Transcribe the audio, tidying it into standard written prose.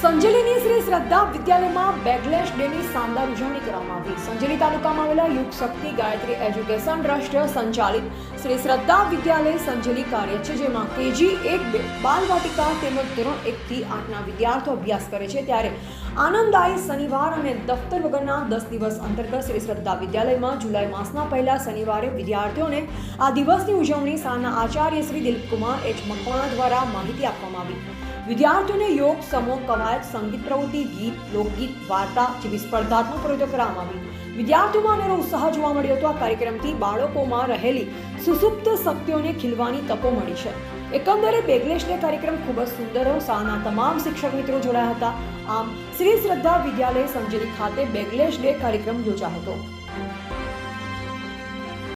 સંજેલીની શ્રી શ્રદ્ધા વિદ્યાલયમાં બેગલેસ ડેની શાનદાર ઉજવણી કરવામાં આવી। સંજેલી તાલુકામાં આવેલા યુગ શક્તિ ગાયત્રી એજ્યુકેશન ટ્રસ્ટ સંચાલિત શ્રી શ્રદ્ધા વિદ્યાલય સંજેલી કાર્ય છે, જેમાં KG 1-2 બાલવાટિકા તેમજ ધોરણ 1 થી 8ના વિદ્યાર્થીઓ અભ્યાસ કરે છે। ત્યારે આનંદદાયી શનિવાર અને દફતર વગરના 10 દિવસ અંતર્ગત શ્રી શ્રદ્ધા વિદ્યાલયમાં જુલાઈ માસના પહેલા શનિવારે વિદ્યાર્થીઓને આ દિવસની ઉજવણી શાળાના આચાર્ય શ્રી દિલીપકુમાર H મકવાણા દ્વારા માહિતી આપવામાં આવી। વિદ્યાર્થીઓને યોગ, સમૂહ કવાયત, સંગીત પ્રવૃત્તિ, ગીત, લોકગીત, વાર્તા જેવી સ્પર્ધાત્મક પ્રવૃત્તિઓ કરવામાં આવી। વિદ્યાર્થીઓમાં અનેરો ઉત્સાહ જોવા મળ્યો હતો। આ કાર્યક્રમથી બાળકોમાં રહેલી સુસુપ્ત શક્તિઓને ખીલવાની તકો મળી છે। એકંદરે બેગલેસ ડે કાર્યક્રમ ખૂબ જ સુંદર રહ્યો। શાળાના તમામ શિક્ષક મિત્રો જોડાયા હતા। આમ શ્રી શ્રદ્ધા વિદ્યાલય સંજેલી ખાતે બેગલેસ ડે કાર્યક્રમ યોજાયો હતો।